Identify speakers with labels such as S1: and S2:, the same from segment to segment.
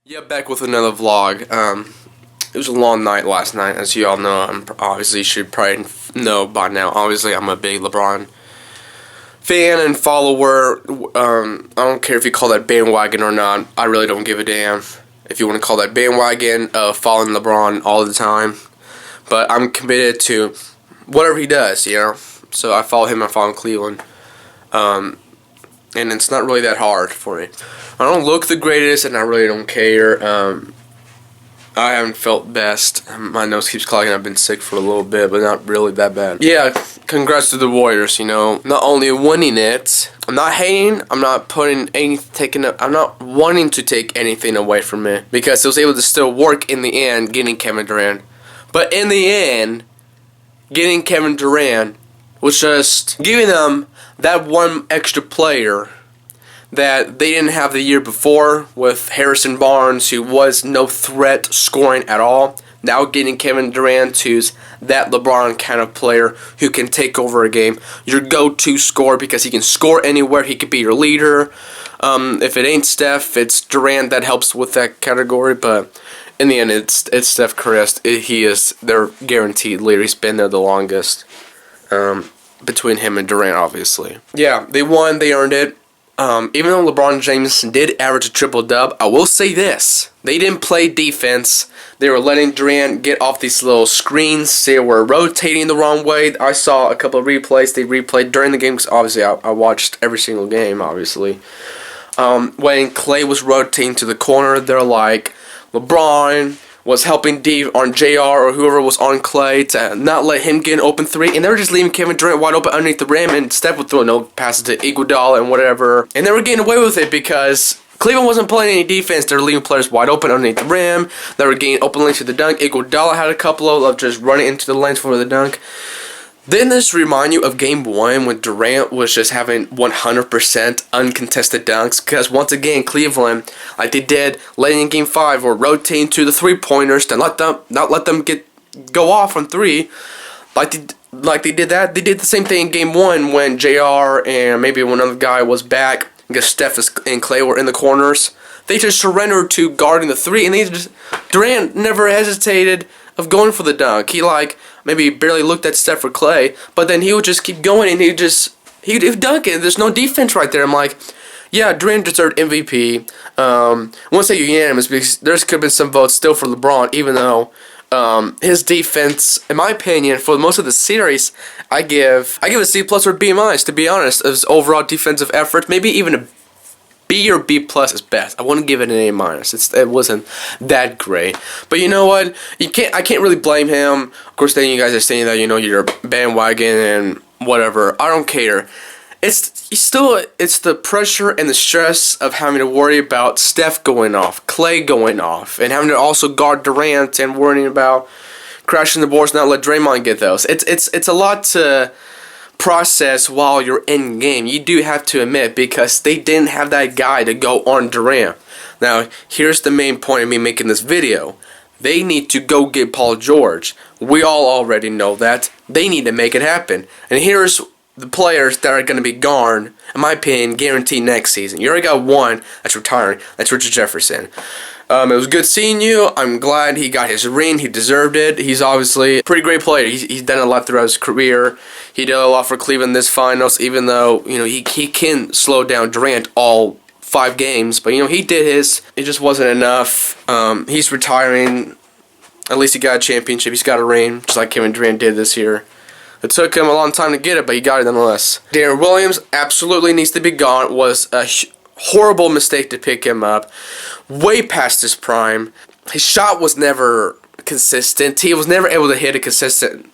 S1: Yeah, back with another vlog. It was a long night last night, as you all know. Obviously, you should probably know by now. Obviously, I'm a big LeBron fan and follower. I don't care if you call that bandwagon or not. I really don't give a damn if you want to call that bandwagon. Following LeBron all the time, but I'm committed to whatever he does. So I follow him. I follow Cleveland. And it's not really that hard for me. I don't look the greatest, and I really don't care. I haven't felt best. My nose keeps clogging. I've been sick for a little bit, but not really that bad. Yeah, congrats to the Warriors. Not only winning it, I'm not hating. I'm not I'm not wanting to take anything away from it because it was able to still work in the end, getting Kevin Durant. But in the end, getting Kevin Durant was just giving them that one extra player that they didn't have the year before with Harrison Barnes, who was no threat scoring at all. Now getting Kevin Durant, who's that LeBron kind of player who can take over a game, your go-to scorer because he can score anywhere. He could be your leader. If it ain't Steph, it's Durant that helps with that category. But in the end, it's Steph Curry. He is their guaranteed leader. He's been there the longest. Between him and Durant, obviously. Yeah, they won. They earned it. Even though LeBron James did average a triple-dub, I will say this. They didn't play defense. They were letting Durant get off these little screens. They were rotating the wrong way. I saw a couple of replays. They replayed during the game because obviously I watched every single game, obviously. When Clay was rotating to the corner, they're like, LeBron was helping Dave on JR or whoever was on Clay to not let him get an open three, and they were just leaving Kevin Durant wide open underneath the rim, and Steph would throw no passes to Iguodala and whatever, and they were getting away with it because Cleveland wasn't playing any defense. They were leaving players wide open underneath the rim. They were getting open lanes to the dunk. Iguodala had a couple of just running into the lanes for the dunk. Didn't this remind you of Game 1 when Durant was just having 100% uncontested dunks? Because once again, Cleveland, like they did late in Game 5, were rotating to the three-pointers to not let them go off on three. Like they did that. They did the same thing in Game 1 when JR and maybe one other guy was back because Steph and Clay were in the corners. They just surrendered to guarding the three, and Durant never hesitated of going for the dunk. He maybe barely looked at Steph or Clay, but then he would just keep going and he'd dunk it. There's no defense right there. I'm like, yeah, Durant deserved MVP. I won't say unanimous because there could have been some votes still for LeBron, even though his defense, in my opinion, for most of the series, I give a C+ or B-, to be honest. His overall defensive effort, maybe even a B or B+ is best. I wouldn't give it an A-. It wasn't that great. But you know what? I can't really blame him. Of course, then you guys are saying that you're a bandwagon and whatever. I don't care. It's the pressure and the stress of having to worry about Steph going off, Clay going off, and having to also guard Durant and worrying about crashing the boards, not let Draymond get those. It's a lot to process while you're in game. You do have to admit, because they didn't have that guy to go on Durant. Now, here's the main point of me making this video. They need to go get Paul George. We all already know that. They need to make it happen. And here's the players that are going to be gone, in my opinion, guaranteed next season. You already got one that's retiring. That's Richard Jefferson. It was good seeing you. I'm glad he got his ring. He deserved it. He's obviously a pretty great player. He's done a lot throughout his career. He did a lot for Cleveland this finals, even though he can slow down Durant all 5 games. But he did his. It just wasn't enough. He's retiring. At least he got a championship. He's got a ring, just like Kevin Durant did this year. It took him a long time to get it, but he got it nonetheless. Deron Williams absolutely needs to be gone. It was a horrible mistake to pick him up. Way past his prime. His shot was never consistent. He was never able to hit a consistent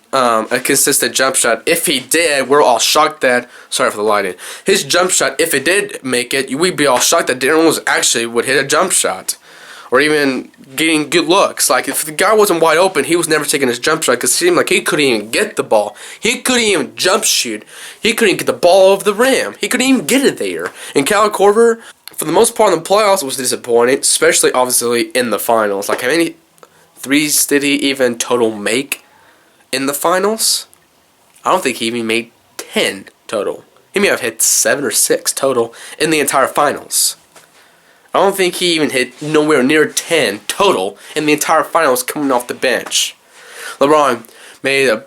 S1: jump shot. If he did, we're all shocked that. Sorry for the lighting. His jump shot, if it did make it, we'd be all shocked that Deron Williams actually would hit a jump shot, or even getting good looks. Like, if the guy wasn't wide open, he was never taking his jump shot because it seemed like he couldn't even get the ball. He couldn't even jump shoot. He couldn't get the ball over the rim. He couldn't even get it there. And Kyle Korver, for the most part in the playoffs, was disappointing, especially, obviously, in the finals. Like, how many threes did he even total make in the finals? I don't think he even made 10 total. He may have hit 7 or 6 total in the entire finals. I don't think he even hit nowhere near 10 total in the entire finals coming off the bench. LeBron made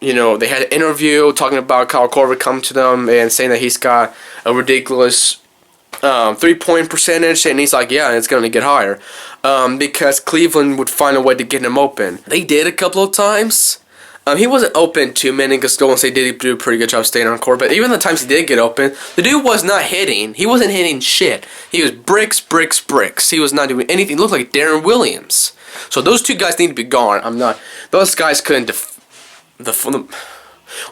S1: they had an interview talking about Kyle Korver coming to them and saying that he's got a ridiculous 3-point percentage, and he's like, yeah, it's going to get higher because Cleveland would find a way to get him open. They did a couple of times. He wasn't open too many because Golden State did do a pretty good job staying on court. But even the times he did get open, the dude was not hitting. He wasn't hitting shit. He was bricks, bricks, bricks. He was not doing anything. He looked like Darren Williams. So those two guys need to be gone. Those guys couldn't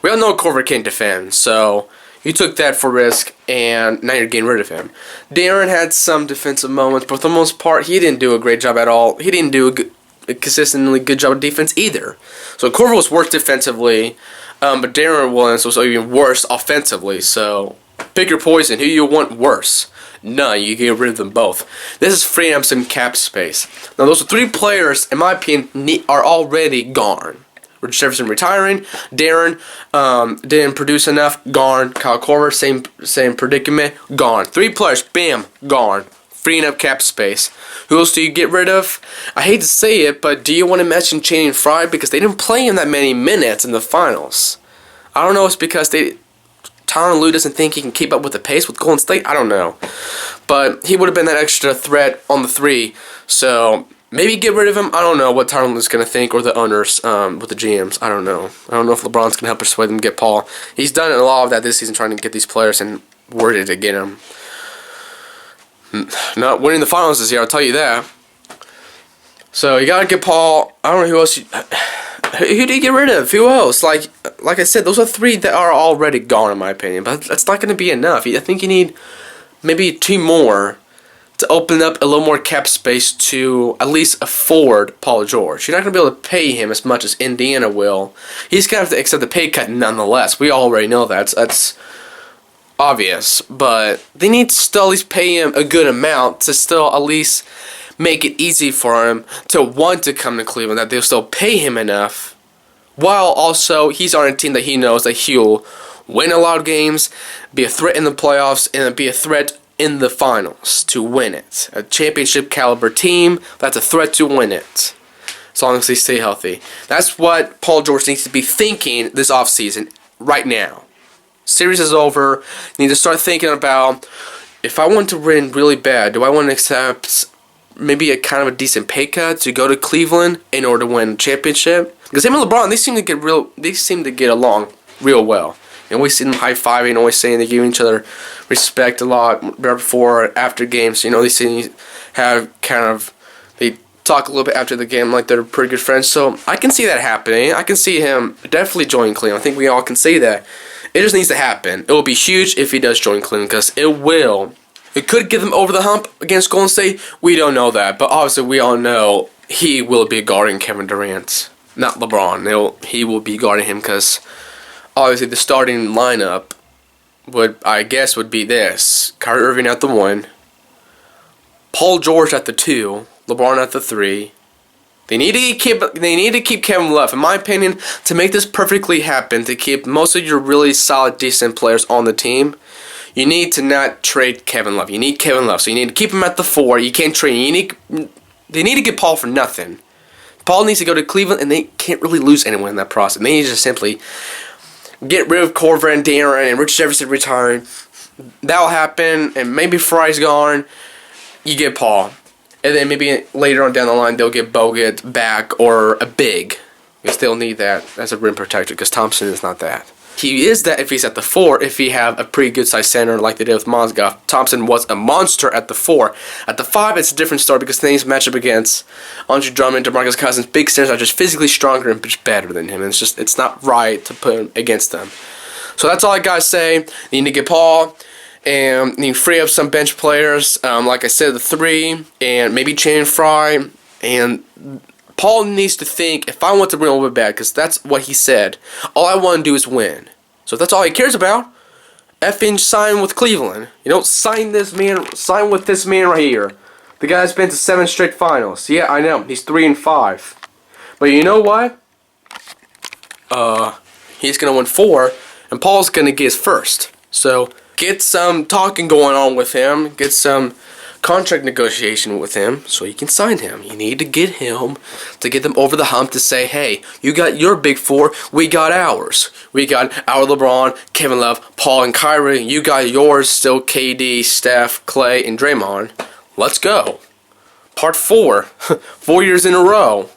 S1: we all know Korver can't defend, so you took that for risk, and now you're getting rid of him. Darren had some defensive moments, but for the most part, he didn't do a great job at all. He didn't do a consistently good job of defense either. So Korver was worse defensively, but Darren Williams was even worse offensively. So pick your poison. Who you want worse? None. You get rid of them both. This is freeing up some cap space. Now those 3 players, in my opinion, are already gone. Rich Jefferson retiring. Darren didn't produce enough. Gone. Kyle Korver, same predicament. Gone. 3 players. Bam. Gone. Freeing up cap space. Who else do you get rid of? I hate to say it, but do you want to mention Channing Frye? Because they didn't play him that many minutes in the finals. I don't know if it's because Tyronn Lue doesn't think he can keep up with the pace with Golden State. I don't know. But he would have been that extra threat on the 3. So maybe get rid of him. I don't know what Tyronn Lue's going to think, or the owners with the GMs. I don't know. I don't know if LeBron's going to help persuade them to get Paul. He's done a lot of that this season, trying to get these players and worded to get him. Not winning the finals this year, I'll tell you that. So you gotta get Paul. I don't know who else. Who do you get rid of? Who else? Like I said, those are 3 that are already gone in my opinion. But that's not going to be enough. I think you need maybe 2 more to open up a little more cap space to at least afford Paul George. You're not going to be able to pay him as much as Indiana will. He's going to have to accept the pay cut nonetheless. We already know that. That's obvious, but they need to still at least pay him a good amount to still at least make it easy for him to want to come to Cleveland, that they'll still pay him enough, while also he's on a team that he knows that he'll win a lot of games, be a threat in the playoffs, and be a threat in the finals to win it. A championship caliber team that's a threat to win it, as long as they stay healthy. That's what Paul George needs to be thinking this offseason right now. Series is over. You need to start thinking about, if I want to win really bad, do I want to accept maybe a kind of a decent pay cut to go to Cleveland in order to win a championship? Because him and LeBron, they seem to get along real well. You always see them high-fiving, always saying they give each other respect a lot right before or after games. They seem to have they talk a little bit after the game like they're pretty good friends. So I can see that happening. I can see him definitely joining Cleveland. I think we all can see that. It just needs to happen. It will be huge if he does join Cleveland, because it will. It could get them over the hump against Golden State. We don't know that. But obviously we all know he will be guarding Kevin Durant. Not LeBron. He will be guarding him, because obviously the starting lineup would be this. Kyrie Irving at the 1. Paul George at the 2. LeBron at the 3. They need to keep Kevin Love. In my opinion, to make this perfectly happen, to keep most of your really solid, decent players on the team, you need to not trade Kevin Love. You need Kevin Love, so you need to keep him at the 4. You can't trade. They need to get Paul for nothing. Paul needs to go to Cleveland, and they can't really lose anyone in that process. They need to just simply get rid of Korver and Darren and Rich Jefferson retiring. That'll happen, and maybe Frye's gone. You get Paul. And then maybe later on down the line, they'll get Bogut back or a big. You still need that as a rim protector, because Thompson is not that. He is that if he's at the 4, if he have a pretty good size center like they did with Mozgov. Thompson was a monster at the 4. At the 5, it's a different story, because then he's matched up against Andre Drummond, DeMarcus Cousins. Big centers are just physically stronger and much better than him. And it's not right to put him against them. So that's all I gotta say. You need to get Paul. And you free up some bench players, like I said, the 3, and maybe Channing Frye. And Paul needs to think, if I want to win a little bit bad, because that's what he said, all I want to do is win. So if that's all he cares about, effing sign with Cleveland. You don't sign with this man right here. The guy's been to 7 straight finals. Yeah, I know, he's 3-5. But you know what? He's going to win 4, and Paul's going to get his first. So get some talking going on with him. Get some contract negotiation with him so you can sign him. You need to get him to get them over the hump to say, hey, you got your big four, we got ours. We got our LeBron, Kevin Love, Paul, and Kyrie. You got yours still, KD, Steph, Clay, and Draymond. Let's go. Part 4. 4 years in a row.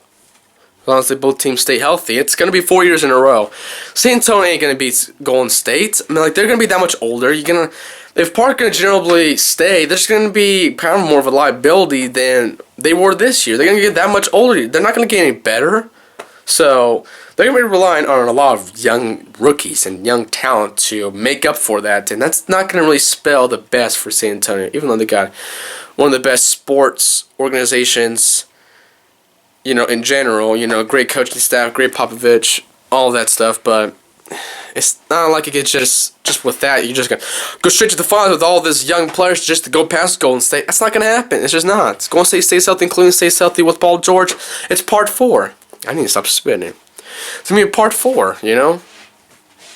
S1: As long as they both teams stay healthy, it's going to be 4 years in a row. San Antonio ain't going to beat Golden State. I mean, like, they're going to be that much older. If Parker and Ginobili stay, they're just going to be kind of more of a liability than they were this year. They're going to get that much older. They're not going to get any better. So they're going to be relying on a lot of young rookies and young talent to make up for that. And that's not going to really spell the best for San Antonio, even though they got one of the best sports organizations, in general, great coaching staff, great Popovich, all that stuff, but it's not like it gets just with that, you're just going to go straight to the finals with all these young players just to go past Golden State. That's not going to happen. It's just not. Golden State stays healthy, Cleveland stays healthy with Paul George. It's part 4. I need to stop spinning. It's going to be part 4,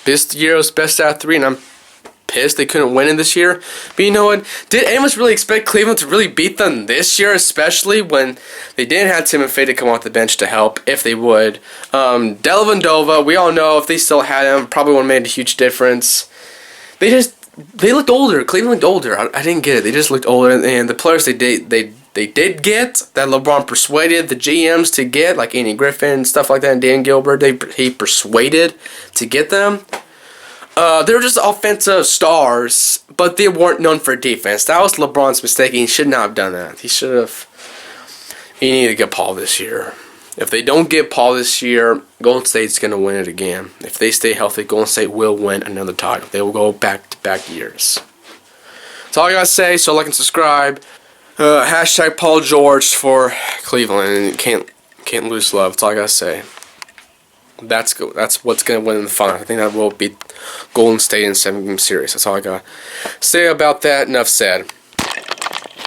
S1: This year was best out of 3, and I'm pissed they couldn't win it this year. But you know what? Did anyone really expect Cleveland to really beat them this year, especially when they didn't have Timothy to come off the bench to help, if they would? Dellavedova, we all know if they still had him, probably would have made a huge difference. They looked older. Cleveland looked older. I didn't get it. They just looked older, and the players they did get, that LeBron persuaded the GMs to get, like Andy Griffin, stuff like that, and Dan Gilbert, he persuaded to get them. They were just offensive stars, but they weren't known for defense. That was LeBron's mistake. He should not have done that. He needed to get Paul this year. If they don't get Paul this year, Golden State's going to win it again. If they stay healthy, Golden State will win another title. They will go back-to-back years. That's all I got to say, so like and subscribe. Hashtag Paul George for Cleveland. Can't lose love. That's all I got to say. That's good. That's what's going to win in the final. I think that will beat Golden State in 7-game series. That's all I got to say about that. Enough said.